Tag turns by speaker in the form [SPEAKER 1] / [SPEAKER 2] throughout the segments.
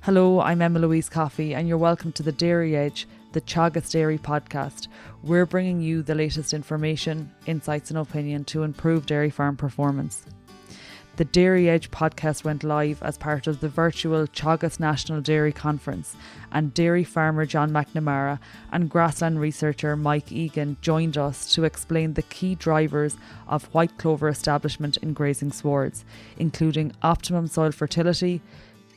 [SPEAKER 1] Hello, I'm Emma Louise Coffey and you're welcome to the Dairy Edge, the Teagasc Dairy podcast. We're bringing you the latest information, insights and opinion to improve dairy farm performance. The Dairy Edge podcast went live as part of the virtual Teagasc National Dairy Conference, and dairy farmer John MacNamara and grassland researcher Mike Egan joined us to explain the key drivers of white clover establishment in grazing swards, including optimum soil fertility,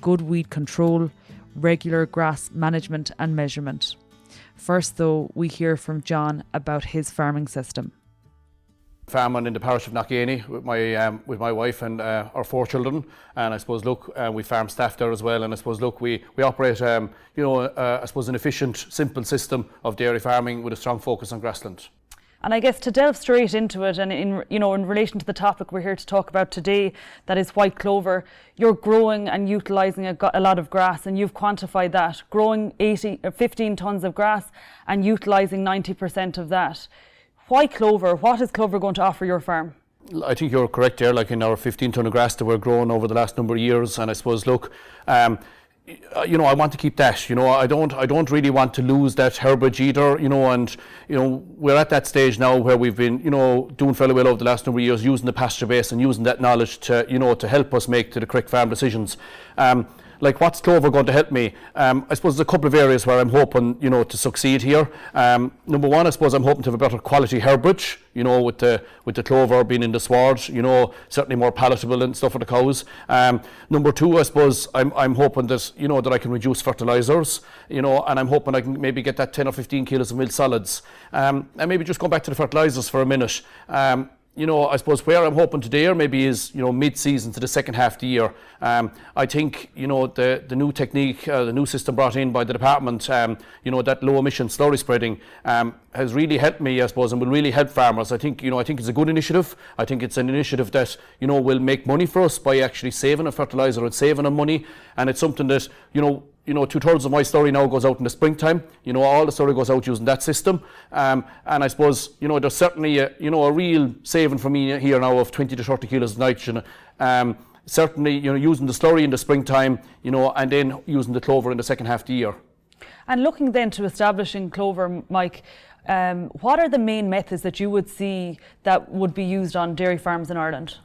[SPEAKER 1] good weed control, regular grass management and measurement. First though, we hear from John about his farming system.
[SPEAKER 2] Farming in the parish of Knockany with my wife and our 4 children, and I suppose we farm staff there as well, and I suppose we operate I suppose an efficient, simple system of dairy farming with a strong focus on grassland.
[SPEAKER 1] And I guess to delve straight into it, and in relation to the topic we're here to talk about today, that is white clover, you're growing and utilising a lot of grass, and you've quantified that, growing 15 tonnes of grass and utilising 90% of that. Why clover? What is clover going to offer your farm?
[SPEAKER 2] I think you're correct there, like in our 15 tonne of grass that we're growing over the last number of years, and I suppose I want to keep that. I don't really want to lose that herbage either. And we're at that stage now where we've been, doing fairly well over the last number of years, using the pasture base and using that knowledge to, to help us make the correct farm decisions. Like, what's clover going to help me? I suppose there's a couple of areas where I'm hoping, to succeed here. Number one, I suppose I'm hoping to have a better quality herbage, with the clover being in the swards, certainly more palatable and stuff for the cows. Number two, I suppose I'm hoping that, that I can reduce fertilizers, and I'm hoping I can maybe get that 10 or 15 kilos of milled solids. And maybe just go back to the fertilizers for a minute. I suppose where I'm hoping today or maybe is, mid-season to the second half of the year. I think, the new technique, the new system brought in by the department, that low emission slurry spreading, has really helped me, I suppose, and will really help farmers. I think it's a good initiative. I think it's an initiative that, will make money for us by actually saving on fertilizer and saving on money. And it's something that, 2/3 of my slurry now goes out in the springtime. All the slurry goes out using that system. And I suppose, there's certainly a real saving for me here now of 20 to 30 kilos of nitrogen. Certainly, using the slurry in the springtime, and then using the clover in the second half of the year.
[SPEAKER 1] And looking then to establishing clover, Mike, what are the main methods that you would see that would be used on dairy farms in Ireland?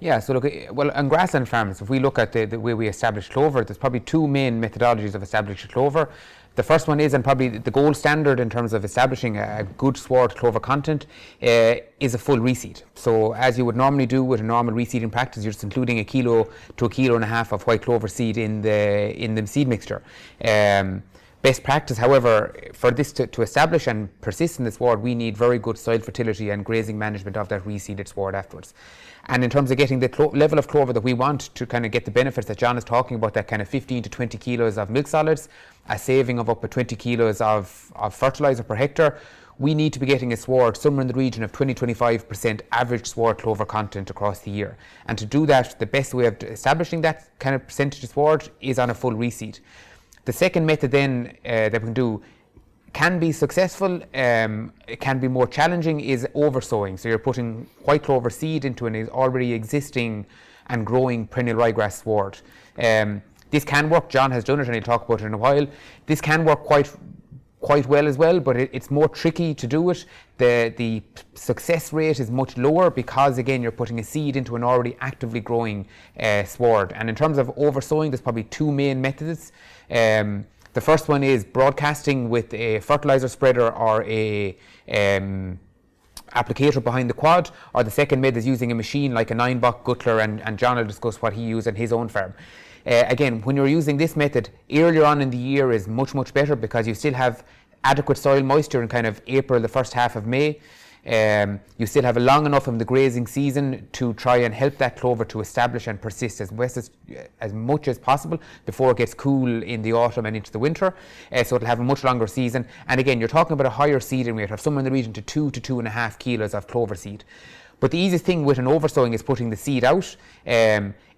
[SPEAKER 3] Yeah, so look, well, on grassland farms, if we look at the way we establish clover, there's probably 2 main methodologies of establishing clover. The first one is, and probably the gold standard in terms of establishing a good sward clover content, is a full reseed. So as you would normally do with a normal reseeding practice, you're just including 1 kilo to 1.5 kilos of white clover seed in the seed mixture. Best practice, however, for this to establish and persist in the sward, we need very good soil fertility and grazing management of that reseeded sward afterwards. And in terms of getting the level of clover that we want to kind of get the benefits that John is talking about, that kind of 15 to 20 kilos of milk solids, a saving of up to 20 kilos of fertilizer per hectare, we need to be getting a sward somewhere in the region of 20-25% average sward clover content across the year. And to do that, the best way of establishing that kind of percentage of sward is on a full reseed. The second method then that we can do can be successful, it can be more challenging, is oversowing. So you're putting white clover seed into an already existing and growing perennial ryegrass sward. This can work. John has done it and he'll talk about it in a while. This can work quite well as well, but it's more tricky to do it. The success rate is much lower because, again, you're putting a seed into an already actively growing sward. And in terms of oversowing, there's probably 2 main methods. The first one is broadcasting with a fertilizer spreader or a applicator behind the quad, or the second method is using a machine like a 9-buck guttler, and John will discuss what he used on his own farm. Again, when you're using this method, earlier on in the year is much, much better because you still have adequate soil moisture in kind of April, the first half of May. You still have a long enough in the grazing season to try and help that clover to establish and persist as much as possible before it gets cool in the autumn and into the winter. So it'll have a much longer season. And again, you're talking about a higher seeding rate of somewhere in the region to 2 to 2.5 kilos of clover seed. But the easiest thing with an oversowing is putting the seed out.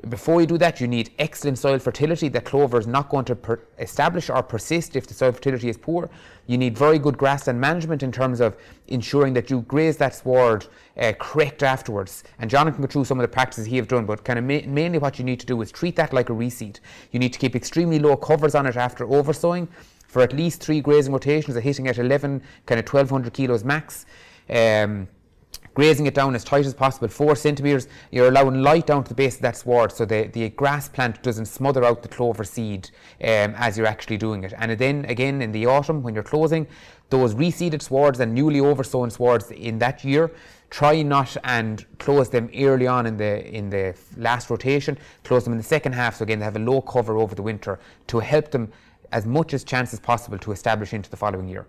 [SPEAKER 3] Before you do that, you need excellent soil fertility that clover is not going to establish or persist if the soil fertility is poor. You need very good grassland management in terms of ensuring that you graze that sward correct afterwards. And John can go through some of the practices he have done, but kind of mainly what you need to do is treat that like a reseed. You need to keep extremely low covers on it after oversowing for at least 3 grazing rotations, hitting at 11, kind of 1,200 kilos max. Grazing it down as tight as possible, 4 centimetres. You're allowing light down to the base of that sward so the grass plant doesn't smother out the clover seed as you're actually doing it. And then again in the autumn when you're closing, those reseeded swards and newly oversown swards in that year, try not and close them early on in the last rotation, close them in the second half, so again they have a low cover over the winter to help them as much as chance as possible to establish into the following year.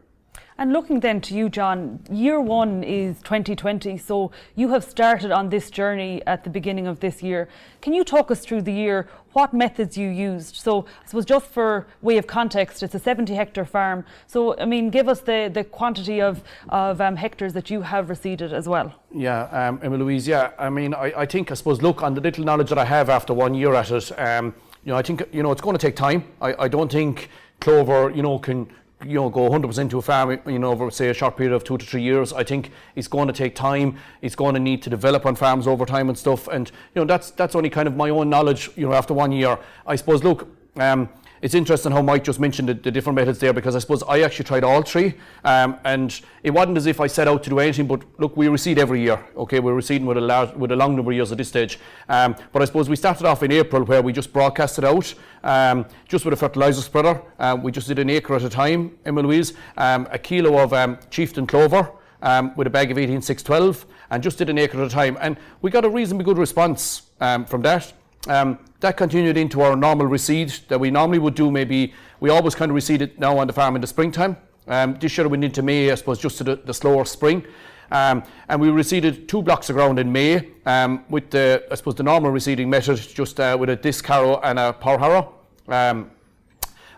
[SPEAKER 1] And looking then to you, John, year 1 is 2020, so you have started on this journey at the beginning of this year. Can you talk us through the year, what methods you used? So I suppose just for way of context, it's a 70-hectare farm. So, I mean, give us the quantity of hectares that you have reseeded as well.
[SPEAKER 2] Yeah, Emma Louise, yeah. I mean, I think, I suppose, look, on the little knowledge that I have after 1 year at it, I think, it's going to take time. I don't think clover, can go 100% to a farm, over say a short period of 2 to 3 years. I think it's going to take time. It's going to need to develop on farms over time and stuff. And that's only kind of my own knowledge. After 1 year, I suppose. Look, it's interesting how Mike just mentioned the different methods there, because I suppose I actually tried all 3, and it wasn't as if I set out to do anything. But look, we reseed every year. Okay, we're reseeding with a long number of years at this stage. But I suppose we started off in April, where we just broadcasted out, just with a fertilizer spreader. We just did an acre at a time, Emma Louise, a kilo of chieftain clover with a bag of 18612, and just did an acre at a time, and we got a reasonably good response from that. That continued into our normal reseed that we normally would do. Maybe we always kind of reseed it now on the farm in the springtime. This year we went into May, I suppose, just to the slower spring. And we reseeded 2 blocks of ground in May with the normal reseeding method, just with a disc harrow and a power harrow. And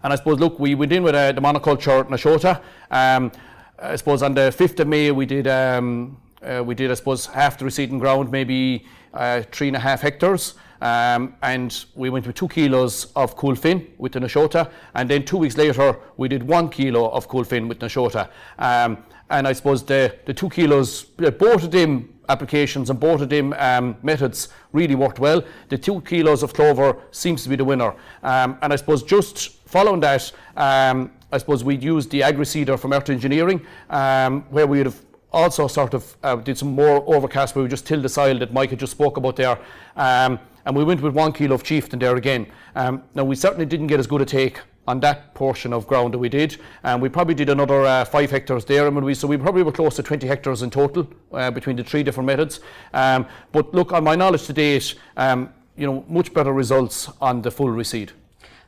[SPEAKER 2] I suppose, look, we went in with the monoculture Nashota. I suppose on the 5th of May we did, I suppose, half the reseeding ground, maybe 3.5 hectares. And we went with 2 kilos of cool fin with the Nashota, and then 2 weeks later we did 1 kilo of cool fin with Nashota. And I suppose the 2 kilos, both of them applications and both of them methods really worked well. The 2 kilos of clover seems to be the winner. And I suppose just following that, I suppose we'd used the agri-seeder from Earth Engineering, where we would have also sort of did some more overcast where we just tilled the soil that Mike had just spoke about there. And we went with 1 kilo of chieftain there again. Now we certainly didn't get as good a take on that portion of ground that we did. We probably did another 5 hectares there, so we probably were close to 20 hectares in total between the 3 different methods. But look, on my knowledge to date, much better results on the full reseed.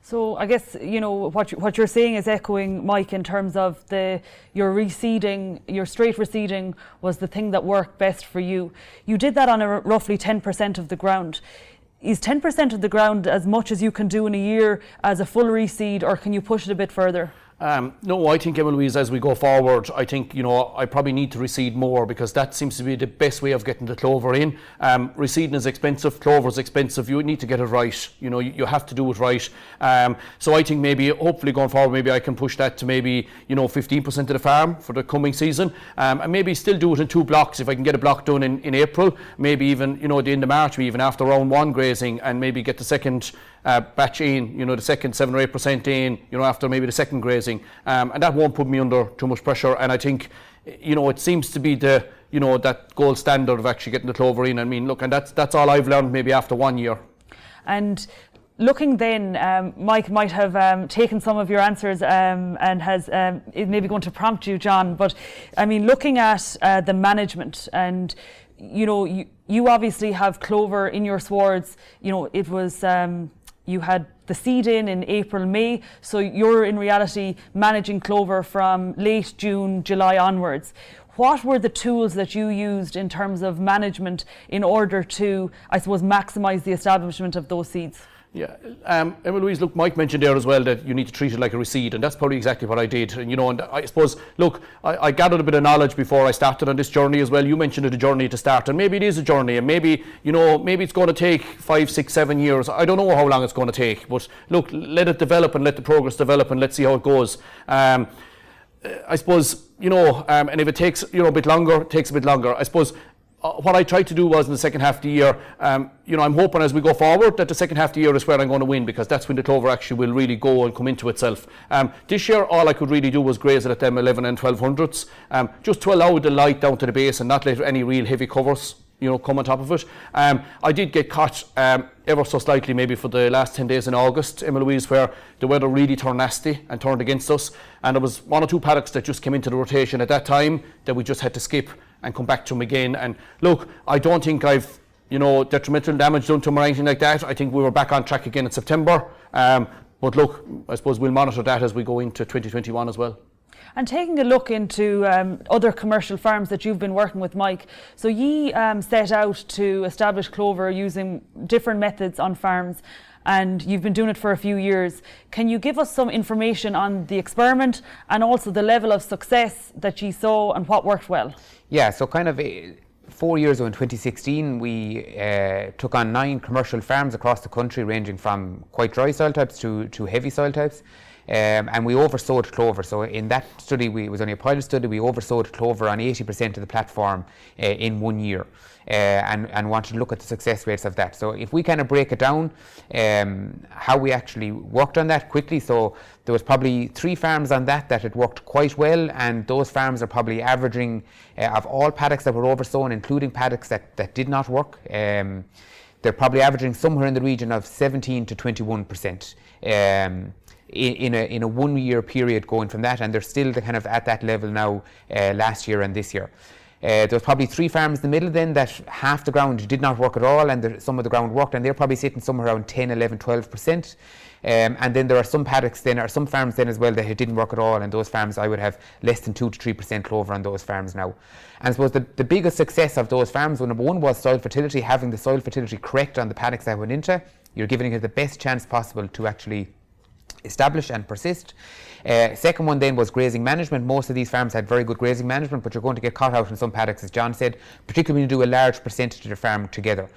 [SPEAKER 1] So I guess, what you're saying is echoing Mike in terms of your reseeding, your straight reseeding was the thing that worked best for you. You did that on roughly 10% of the ground. Is 10% of the ground as much as you can do in a year as a full reseed, or can you push it a bit further?
[SPEAKER 2] No, I think, Emma Louise, as we go forward, I think, I probably need to reseed more, because that seems to be the best way of getting the clover in. Reseeding is expensive, clover is expensive, you need to get it right, you have to do it right. So I think maybe, hopefully going forward, maybe I can push that to maybe, 15% of the farm for the coming season, and maybe still do it in 2 blocks. If I can get a block done in April, maybe even, at the end of March, even after round 1 grazing, and maybe get the second batch in, the second 7 or 8% in, after maybe the second grazing, and that won't put me under too much pressure. And I think, it seems to be the, that gold standard of actually getting the clover in. I mean, look, and that's all I've learned maybe after 1 year. And
[SPEAKER 1] looking then, Mike might have taken some of your answers and has is maybe going to prompt you, John. But I mean, looking at the management, and you obviously have clover in your swards. It was you had the seed in April, May, so you're in reality managing clover from late June, July onwards. What were the tools that you used in terms of management in order to, I suppose, maximise the establishment of those seeds?
[SPEAKER 2] Yeah, Emma Louise, look, Mike mentioned there as well that you need to treat it like a reseed, and that's probably exactly what I did. And and I suppose, look, I gathered a bit of knowledge before I started on this journey as well. You mentioned it a journey to start, and maybe it is a journey, and maybe it's going to take 5, 6, 7 years. I don't know how long it's going to take, but look, let it develop and let the progress develop, and let's see how it goes. I suppose, and if it takes a bit longer, it takes a bit longer. I suppose. What I tried to do was in the second half of the year, I'm hoping as we go forward that the second half of the year is where I'm going to win, because that's when the clover actually will really go and come into itself. This year, all I could really do was graze it at them 11 and 1200s, just to allow the light down to the base and not let any real heavy covers come on top of it. I did get caught ever so slightly maybe for the last 10 days in August, Emma Louise, where the weather really turned nasty and turned against us, and there was 1 or 2 paddocks that just came into the rotation at that time that we just had to skip and come back to them again. And look, I don't think I've detrimental damage done to them or anything like that. I think we were back on track again in September, but look, I suppose we'll monitor that as we go into 2021 as well.
[SPEAKER 1] And taking a look into other commercial farms that you've been working with, Mike, so ye set out to establish clover using different methods on farms, and you've been doing it for a few years. Can you give us some information on the experiment and also the level of success that you saw and what worked well?
[SPEAKER 3] Yeah, so kind of 4 years ago in 2016, we took on 9 commercial farms across the country, ranging from quite dry soil types to heavy soil types. And we oversowed clover. So in that study, it was only a pilot study, we oversowed clover on 80% of the platform in 1 year, and wanted to look at the success rates of that. So if we kind of break it down, how we actually worked on that quickly, so there was probably 3 farms on that had worked quite well, and those farms are probably averaging, of all paddocks that were oversown, including paddocks that did not work, they're probably averaging somewhere in the region of 17 to 21%. In a 1 year period going from that, and they're still kind of at that level now, last year and this year. There was probably 3 farms in the middle then that half the ground did not work at all, and some of the ground worked, and they're probably sitting somewhere around 10, 11, 12%. And then there are some paddocks then, or some farms then as well, that it didn't work at all, and those farms I would have less than 2 to 3% clover on those farms now. And I suppose the biggest success of those farms, well, number one was soil fertility, having the soil fertility correct on the paddocks that went into. You're giving it the best chance possible to actually establish and persist. Second one then was grazing management. Most of these farms had very good grazing management, but you're going to get caught out in some paddocks, as John said, particularly when you do a large percentage of the farm together.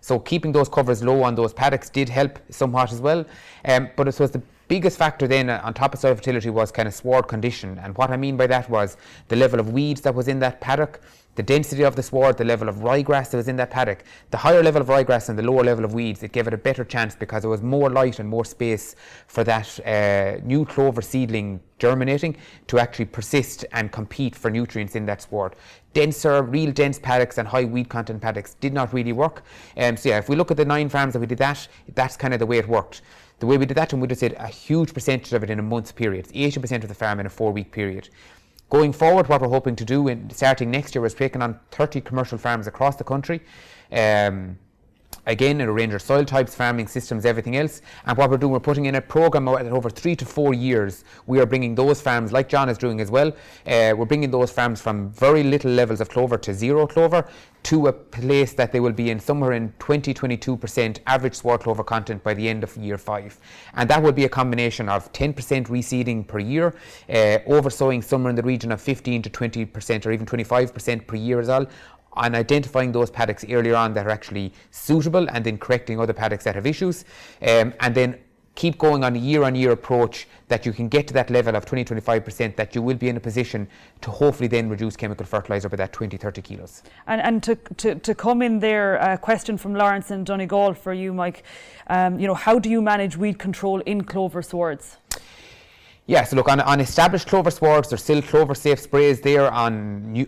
[SPEAKER 3] So keeping those covers low on those paddocks did help somewhat as well. But it was the biggest factor then on top of soil fertility was kind of sward condition. And what I mean by that was the level of weeds that was in that paddock, the density of the sward, the level of ryegrass that was in that paddock. The higher level of ryegrass and the lower level of weeds, it gave it a better chance because there was more light and more space for that new clover seedling germinating to actually persist and compete for nutrients in that sward. Denser, real dense paddocks and high weed content paddocks did not really work. So yeah, if we look at the 9 farms that we did that's kind of the way it worked. The way we did that, and we just did a huge percentage of it in a month's period, 80% of the farm in a 4-week period. Going forward, what we're hoping to do starting next year is taking on 30 commercial farms across the country. Again, in a range of soil types, farming systems, everything else. And what we're doing, we're putting in a program that over 3 to 4 years, we are bringing those farms, like John is doing as well, we're bringing those farms from very little levels of clover to 0 clover to a place that they will be in somewhere in 20-22% average sward clover content by the end of year 5. And that will be a combination of 10% reseeding per year, oversowing somewhere in the region of 15 to 20% or even 25% per year as well, on identifying those paddocks earlier on that are actually suitable, and then correcting other paddocks that have issues, and then keep going on a year-on-year approach that you can get to that level of 20-25%, that you will be in a position to hopefully then reduce chemical fertiliser by that 20-30 kilos. And
[SPEAKER 1] to come in there, a question from Lawrence in Donegal for you, Mike. How do you manage weed control in clover swards?
[SPEAKER 3] Yeah, so look, on established clover swards, there's still clover safe sprays there on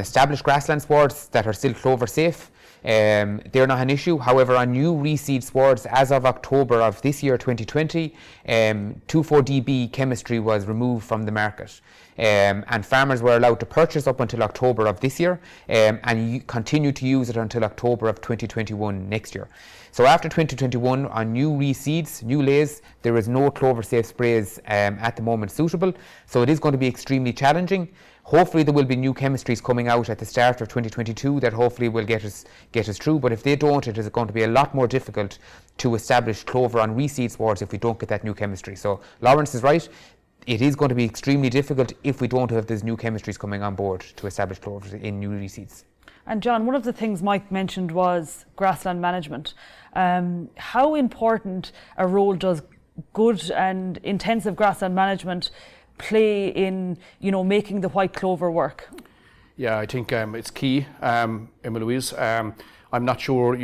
[SPEAKER 3] established grassland swards that are still clover safe. They're not an issue. However, on new reseed swards, as of October of this year, 2020, 2,4-DB chemistry was removed from the market. And farmers were allowed to purchase up until October of this year, and continue to use it until October of 2021 next year. So after 2021, on new reseeds, new lays, there is no clover safe sprays at the moment suitable. So it is going to be extremely challenging. Hopefully there will be new chemistries coming out at the start of 2022 that hopefully will get us through. But if they don't, it is going to be a lot more difficult to establish clover on reseed swards if we don't get that new chemistry. So Lawrence is right. It is going to be extremely difficult if we don't have these new chemistries coming on board to establish clovers in new reseeds.
[SPEAKER 1] And John, one of the things Mike mentioned was grassland management. How important a role does good and intensive grassland management play in, making the white clover work?
[SPEAKER 2] Yeah, I think it's key, Emma Louise. I'm not sure,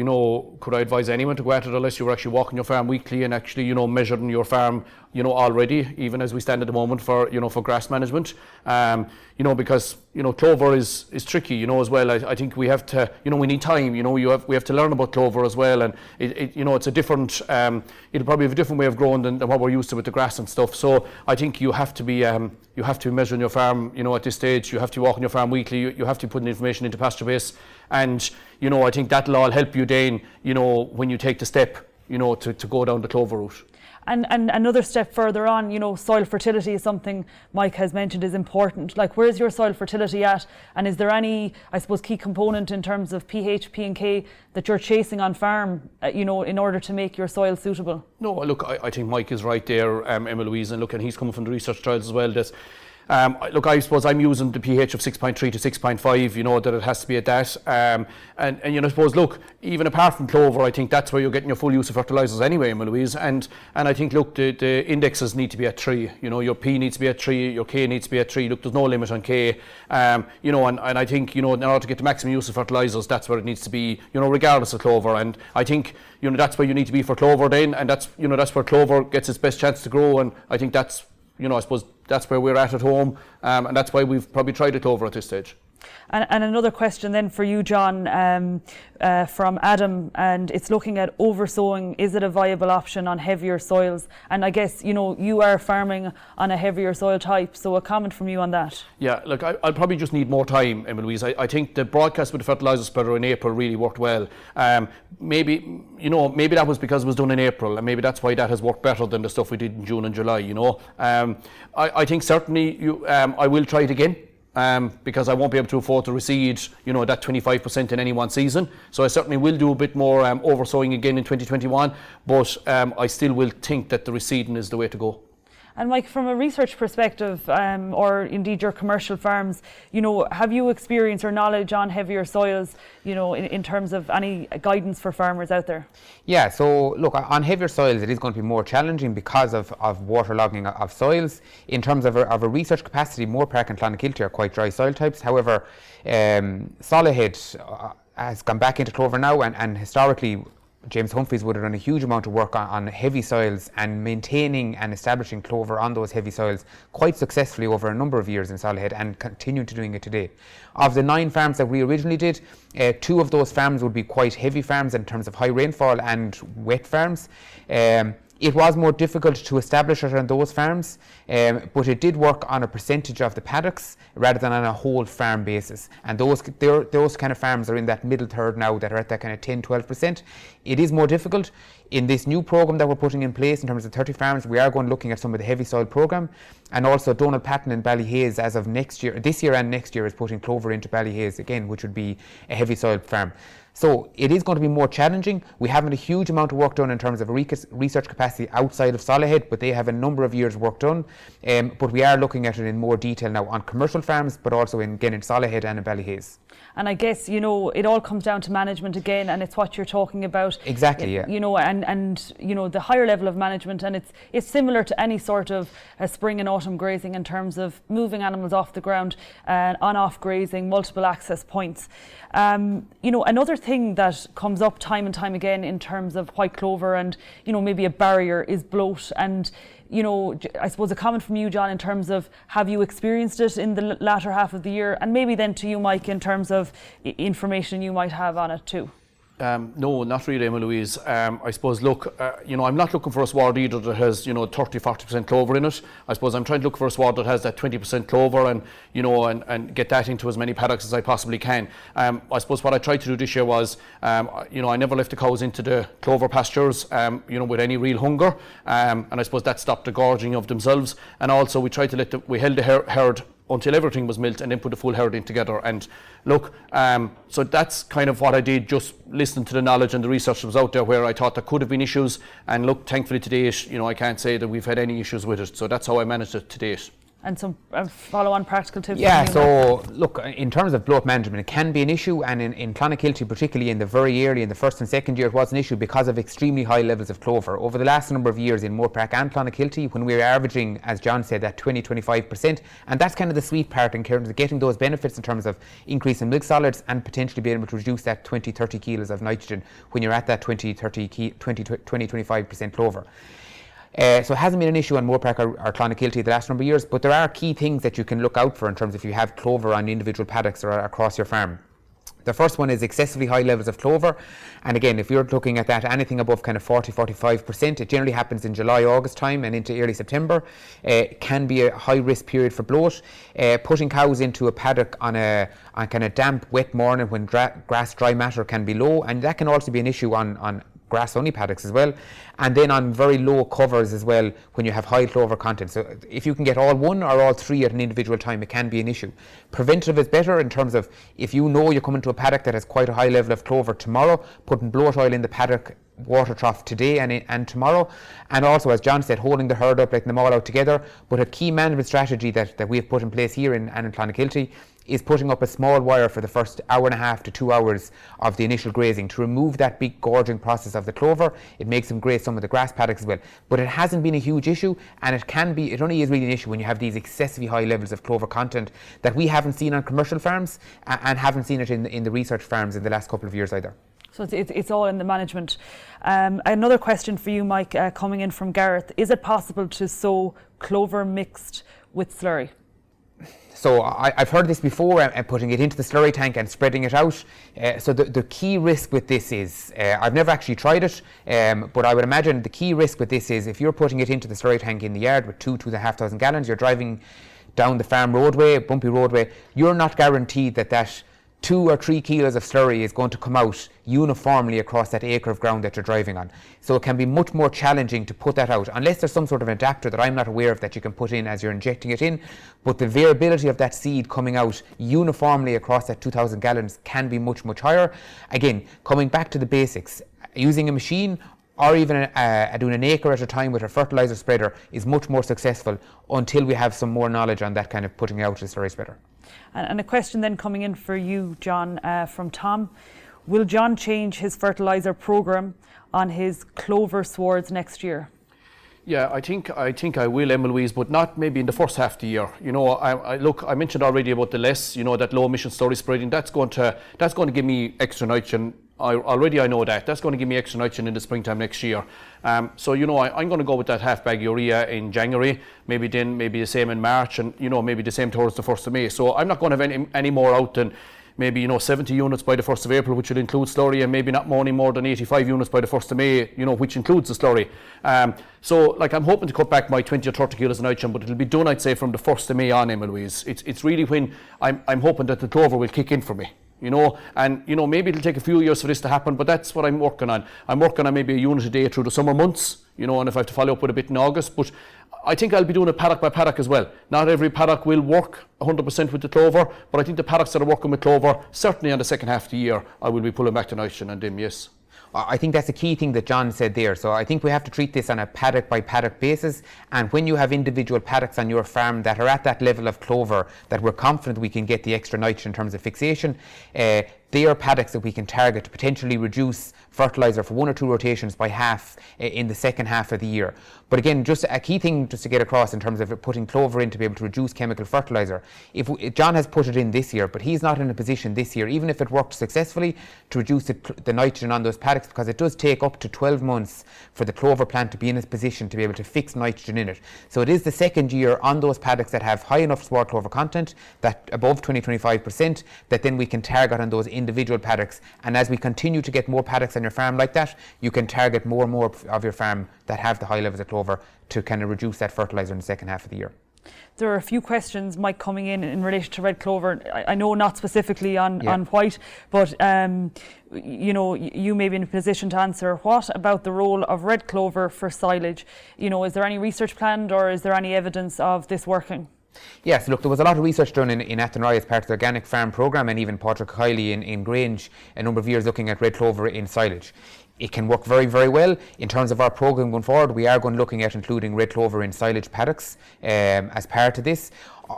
[SPEAKER 2] could I advise anyone to go at it unless you were actually walking your farm weekly and actually, measuring your farm, already, even as we stand at the moment for, for grass management. Because, clover is tricky, as well. I think we have to, we need time, we have to learn about clover as well. And it's a different, it'll probably have a different way of growing than what we're used to with the grass and stuff. So I think you have to be measuring your farm, at this stage. You have to be walking your farm weekly. You have to put the information into pasture base. And, I think that'll all help you then, when you take the step, to go down the clover route.
[SPEAKER 1] And another step further on, soil fertility is something Mike has mentioned is important. Like, where's your soil fertility at? And is there any, I suppose, key component in terms of pH, P and K that you're chasing on farm, in order to make your soil suitable? No,
[SPEAKER 2] look, I think Mike is right there, Emma Louise, and look, and he's coming from the research trials as well. That, look, I suppose I'm using the pH of 6.3 to 6.5, that it has to be at that. And I suppose, look, even apart from clover, I think that's where you're getting your full use of fertilisers anyway, Emma Louise. And I think, look, the indexes need to be at 3. Your P needs to be at 3, your K needs to be at 3. Look, there's no limit on K. And I think, in order to get the maximum use of fertilisers, that's where it needs to be, regardless of clover. And I think, that's where you need to be for clover then. And that's, that's where clover gets its best chance to grow. And I think that's, I suppose that's where we're at home, and that's why we've probably tried it over at this stage.
[SPEAKER 1] And another question then for you, John, from Adam, and it's looking at oversowing. Is it a viable option on heavier soils? And I guess, you are farming on a heavier soil type, so a comment from you on that.
[SPEAKER 2] Yeah, look, I'll probably just need more time, Emma Louise. I think the broadcast with the fertiliser spreader in April really worked well. Maybe that was because it was done in April, and maybe that's why that has worked better than the stuff we did in June and July, I think certainly I will try it again. Because I won't be able to afford to reseed, that 25% in any one season. So I certainly will do a bit more oversowing again in 2021, but I still will think that the reseeding is the way to go.
[SPEAKER 1] And Mike, from a research perspective, or indeed your commercial farms, have you experience or knowledge on heavier soils, in terms of any guidance for farmers out there?
[SPEAKER 3] Yeah, so look, on heavier soils, it is going to be more challenging because of waterlogging of soils. In terms of a research capacity, Moorepark and Clonakilty are quite dry soil types. However, Solihead has gone back into clover now, and historically, James Humphreys would have done a huge amount of work on heavy soils and maintaining and establishing clover on those heavy soils quite successfully over a number of years in Solihead, and continue to doing it today. Of the 9 farms that we originally did, 2 of those farms would be quite heavy farms in terms of high rainfall and wet farms. It was more difficult to establish it on those farms, but it did work on a percentage of the paddocks rather than on a whole farm basis. And those kind of farms are in that middle third now that are at that kind of 10-12%. It is more difficult. In this new program that we're putting in place in terms of 30 farms, we are going looking at some of the heavy soil program. And also Donald Patton in Ballyhaise, as of this year and next year, is putting clover into Ballyhaise again, which would be a heavy soil farm. So it is going to be more challenging. We haven't a huge amount of work done in terms of research capacity outside of Solihead, but they have a number of years work done. But we are looking at it in more detail now on commercial farms, but also in Solihead and in Ballyhaise.
[SPEAKER 1] And I guess, it all comes down to management again, and it's what you're talking about.
[SPEAKER 3] Exactly, yeah.
[SPEAKER 1] And the higher level of management, and it's similar to any sort of spring and autumn grazing in terms of moving animals off the ground, on-off grazing, multiple access points. Another thing that comes up time and time again in terms of white clover and, maybe a barrier is bloat. And, I suppose a comment from you, John, in terms of have you experienced it in the latter half of the year, and maybe then to you, Mike, in terms of information you might have on it too.
[SPEAKER 2] No, not really, Emma Louise. I suppose, look, I'm not looking for a sward either that has, 30-40% clover in it. I suppose I'm trying to look for a sward that has that 20% clover and get that into as many paddocks as I possibly can. I suppose what I tried to do this year was, I never left the cows into the clover pastures, with any real hunger. And I suppose that stopped the gorging of themselves. And also we tried to we held the herd until everything was milked and then put the full herd in together. And look, so that's kind of what I did, just listening to the knowledge and the research that was out there where I thought there could have been issues. And look, thankfully to date, I can't say that we've had any issues with it. So that's how I managed it to date.
[SPEAKER 1] And some follow-on practical tips?
[SPEAKER 3] Yeah, so look, in terms of bloat management, it can be an issue, and in Clonakilty, particularly in the very early, in the first and second year, it was an issue because of extremely high levels of clover. Over the last number of years in Moorpark and Clonakilty, when we were averaging, as John said, that 20-25%, and that's kind of the sweet part in terms of getting those benefits in terms of increase in milk solids and potentially being able to reduce that 20-30 kilos of nitrogen when you're at that 20-25% clover. So it hasn't been an issue on Moorpark or Clonakilty the last number of years, but there are key things that you can look out for in terms of if you have clover on individual paddocks or across your farm. The first one is excessively high levels of clover, and again, if you're looking at that, anything above kind of 40-45%, it generally happens in July, August time and into early September. It can be a high risk period for bloat. Putting cows into a paddock on kind of damp, wet morning when grass dry matter can be low, and that can also be an issue on grass only paddocks as well, and then on very low covers as well when you have high clover content. So if you can get all one or all three at an individual time, it can be an issue. Preventative is better in terms of if you know you're coming to a paddock that has quite a high level of clover tomorrow, putting bloat oil in the paddock water trough today and tomorrow, and also, as John said, holding the herd up, letting them all out together. But a key management strategy that we've put in place here in Clonakilty is putting up a small wire for the first hour and a half to 2 hours of the initial grazing to remove that big gorging process of the clover. It makes them graze some of the grass paddocks as well. But it hasn't been a huge issue, and it only is really an issue when you have these excessively high levels of clover content that we haven't seen on commercial farms and haven't seen it in the research farms in the last couple of years either.
[SPEAKER 1] So it's all in the management. Another question for you, Mike, coming in from Gareth. Is it possible to sow clover mixed with slurry?
[SPEAKER 3] So I've heard this before, putting it into the slurry tank and spreading it out. So the key risk with this is, I've never actually tried it, but I would imagine the key risk with this is if you're putting it into the slurry tank in the yard with 2,500 gallons, you're driving down the farm roadway, bumpy roadway, you're not guaranteed that 2 or 3 kilos of slurry is going to come out uniformly across that acre of ground that you're driving on. So it can be much more challenging to put that out, unless there's some sort of adapter that I'm not aware of that you can put in as you're injecting it in. But the variability of that seed coming out uniformly across that 2,000 gallons can be much, much higher. Again, coming back to the basics, using a machine or even doing an acre at a time with a fertilizer spreader is much more successful until we have some more knowledge on that kind of putting out a slurry spreader.
[SPEAKER 1] And a question then coming in for you, John, from Tom. Will John change his fertilizer programme on his clover swards next year?
[SPEAKER 2] Yeah, I think I will, Emma Louise, but not maybe in the first half of the year. I mentioned already about the less, that low emission slurry spreading. That's going to give me extra nitrogen. I know that. That's going to give me extra nitrogen in the springtime next year. So I'm going to go with that half bag urea in January, maybe the same in March, and maybe the same towards the 1st of May. So I'm not going to have any more out than maybe 70 units by the 1st of April, which will include slurry, and maybe not any more than 85 units by the 1st of May, which includes the slurry. So I'm hoping to cut back my 20 or 30 kilos of nitrogen, but it'll be done, I'd say, from the 1st of May on, Emma Louise. It's really when I'm hoping that the clover will kick in for me. And maybe it'll take a few years for this to happen, but that's what I'm working on. I'm working on maybe a unit a day through the summer months, and if I have to follow up with a bit in August, but I think I'll be doing it paddock by paddock as well. Not every paddock will work 100% with the clover, but I think the paddocks that are working with clover, certainly on the second half of the year, I will be pulling back the nitrogen on them, yes.
[SPEAKER 3] I think that's a key thing that John said there. So I think we have to treat this on a paddock by paddock basis, and when you have individual paddocks on your farm that are at that level of clover that we're confident we can get the extra nitrogen in terms of fixation, they are paddocks that we can target to potentially reduce fertilizer for 1 or 2 rotations by half in the second half of the year. But again, just a key thing just to get across in terms of putting clover in to be able to reduce chemical fertilizer. If John has put it in this year, but he's not in a position this year, even if it worked successfully, to reduce the nitrogen on those paddocks, because it does take up to 12 months for the clover plant to be in a position to be able to fix nitrogen in it. So it is the second year on those paddocks that have high enough sward clover content, that above 20-25%, that then we can target on those individual paddocks, and as we continue to get more paddocks on your farm like that, you can target more and more of your farm that have the high levels of clover to kind of reduce that fertiliser in the second half of the year.
[SPEAKER 1] There are a few questions, Mike, coming in relation to red clover. I know not specifically on white, but you may be in a position to answer. What about the role of red clover for silage? Is there any research planned, or is there any evidence of this working?
[SPEAKER 3] Yes, look, there was a lot of research done in Athenry as part of the organic farm programme, and even Patrick Kiley in Grange a number of years looking at red clover in silage. It can work very, very well. In terms of our programme going forward, we are going looking at including red clover in silage paddocks as part of this.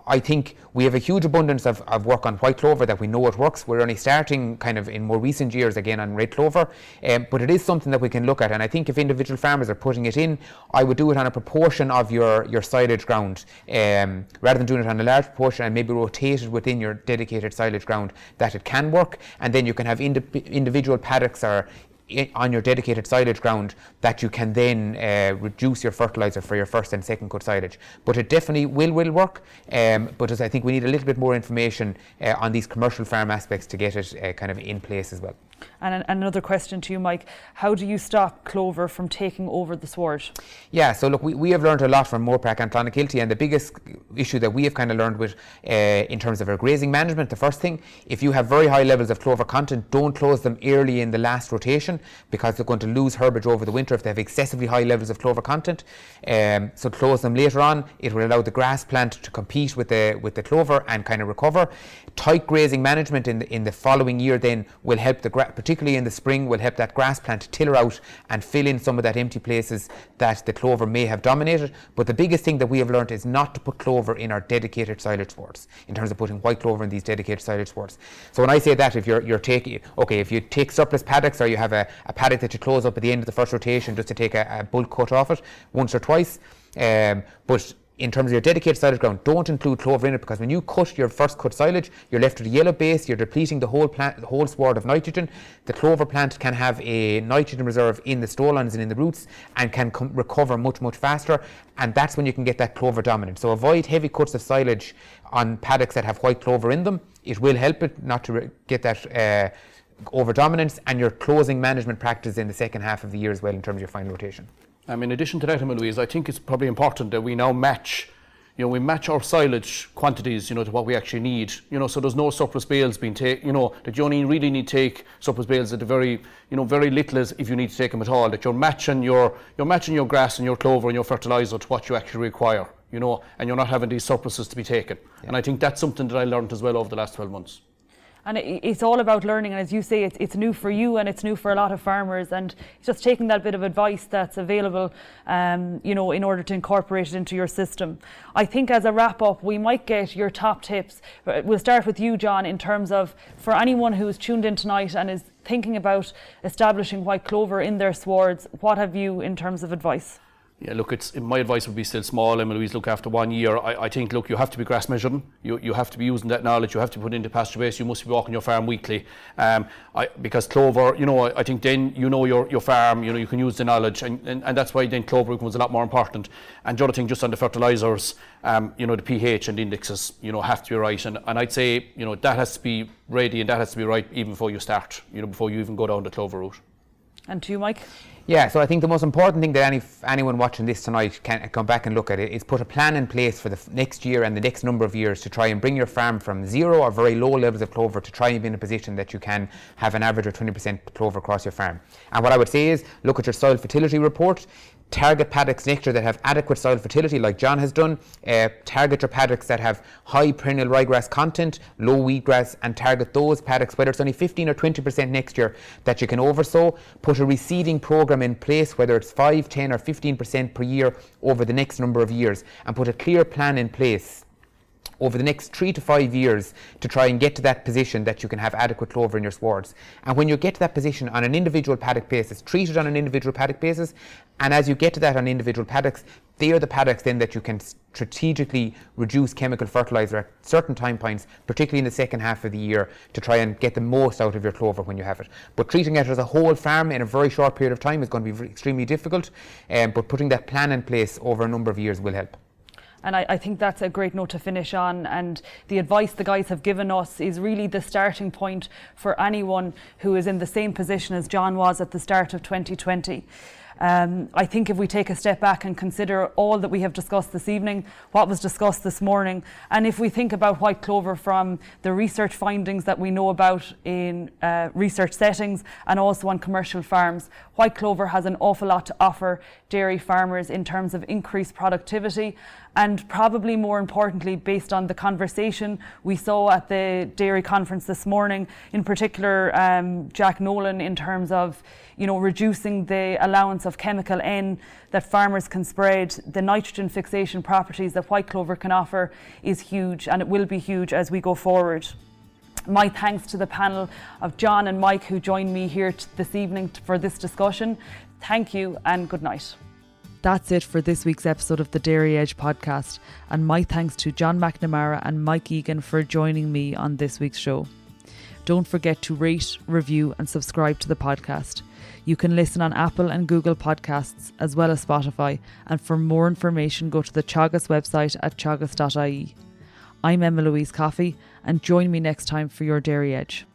[SPEAKER 3] I think we have a huge abundance of work on white clover that we know it works. We're only starting kind of in more recent years again on red clover, but it is something that we can look at. And I think if individual farmers are putting it in, I would do it on a proportion of your silage ground, rather than doing it on a large proportion and maybe rotate it within your dedicated silage ground, that it can work. And then you can have individual paddocks or on your dedicated silage ground that you can then reduce your fertiliser for your first and second cut silage. But it definitely will work, but as I think we need a little bit more information on these commercial farm aspects to get it kind of in place as well.
[SPEAKER 1] And another question to you, Mike, how do you stop clover from taking over the sward? Yeah,
[SPEAKER 3] so look, we have learned a lot from Moorpark and Clonakilty, and the biggest issue that we have kind of learned with in terms of our grazing management, the first thing, if you have very high levels of clover content, don't close them early in the last rotation, because they're going to lose herbage over the winter if they have excessively high levels of clover content. So close them later on. It will allow the grass plant to compete with the clover and kind of recover. Tight grazing management in the following year then will help particularly in the spring, will help that grass plant tiller out and fill in some of that empty places that the clover may have dominated. But the biggest thing that we have learned is not to put clover in our dedicated silage swards, in terms of putting white clover in these dedicated silage swards. So when I say that, if you take surplus paddocks, or you have a paddock that you close up at the end of the first rotation just to take a bulk cut off it once or twice, but in terms of your dedicated silage ground, don't include clover in it, because when you cut your first cut silage, you're left with a yellow base, you're depleting the whole plant, the whole sward of nitrogen. The clover plant can have a nitrogen reserve in the stolons and in the roots, and can recover much faster, and that's when you can get that clover dominant. So avoid heavy cuts of silage on paddocks that have white clover in them. It will help it not to get that over dominance, and your closing management practice in the second half of the year as well in terms of your final rotation.
[SPEAKER 2] In addition to that, Louise, I think it's probably important that we now match our silage quantities, to what we actually need, so there's no surplus bales being taken, that you only really need to take surplus bales at the very little as if you need to take them at all, that you're matching your grass and your clover and your fertiliser to what you actually require, and you're not having these surpluses to be taken. Yeah. And I think that's something that I learned as well over the last 12 months.
[SPEAKER 1] And it's all about learning, and as you say, it's new for you and it's new for a lot of farmers, and just taking that bit of advice that's available, in order to incorporate it into your system. I think as a wrap up, we might get your top tips. We'll start with you, John, in terms of, for anyone who's tuned in tonight and is thinking about establishing white clover in their swards, what have you in terms of advice?
[SPEAKER 2] Yeah, look, my advice would be still small. Louise, look, after 1 year, I think, look, you have to be grass measuring. You have to be using that knowledge. You have to put it into pasture base. You must be walking your farm weekly. Because clover, I think then your farm, you can use the knowledge, and that's why then clover becomes a lot more important. And the other thing, just on the fertilisers, the pH and indexes, have to be right. And I'd say, that has to be ready, and that has to be right even before you start, before you even go down the clover route.
[SPEAKER 1] And to you, Mike?
[SPEAKER 3] Yeah, so I think the most important thing that anyone watching this tonight can come back and look at it is put a plan in place for the next year and the next number of years to try and bring your farm from zero or very low levels of clover to try and be in a position that you can have an average of 20% clover across your farm. And what I would say is, look at your soil fertility report. Target paddocks next year that have adequate soil fertility, like John has done. Target your paddocks that have high perennial ryegrass content, low wheatgrass, and target those paddocks, whether it's only 15 or 20% next year, that you can oversow. Put a reseeding program in place, whether it's 5, 10 or 15% per year over the next number of years, and put a clear plan in place over the next 3 to 5 years to try and get to that position that you can have adequate clover in your swards. And when you get to that position on an individual paddock basis, treat it on an individual paddock basis, and as you get to that on individual paddocks, they are the paddocks then that you can strategically reduce chemical fertiliser at certain time points, particularly in the second half of the year, to try and get the most out of your clover when you have it. But treating it as a whole farm in a very short period of time is going to be extremely difficult, but putting that plan in place over a number of years will help.
[SPEAKER 1] And I think that's a great note to finish on. And the advice the guys have given us is really the starting point for anyone who is in the same position as John was at the start of 2020. I think if we take a step back and consider all that we have discussed this evening, what was discussed this morning, and if we think about white clover from the research findings that we know about in research settings and also on commercial farms, white clover has an awful lot to offer dairy farmers in terms of increased productivity, and probably more importantly, based on the conversation we saw at the dairy conference this morning, in particular Jack Nolan, in terms of reducing the allowance of chemical N that farmers can spread, the nitrogen fixation properties that white clover can offer is huge, and it will be huge as we go forward. My thanks to the panel of John and Mike who joined me here this evening for this discussion. Thank you and good night.
[SPEAKER 4] That's it for this week's episode of the Dairy Edge podcast, and my thanks to John MacNamara and Mike Egan for joining me on this week's show. Don't forget to rate, review and subscribe to the podcast. You can listen on Apple and Google Podcasts as well as Spotify, and for more information go to the Teagasc website at teagasc.ie. I'm Emma Louise Coffey, and join me next time for your Dairy Edge.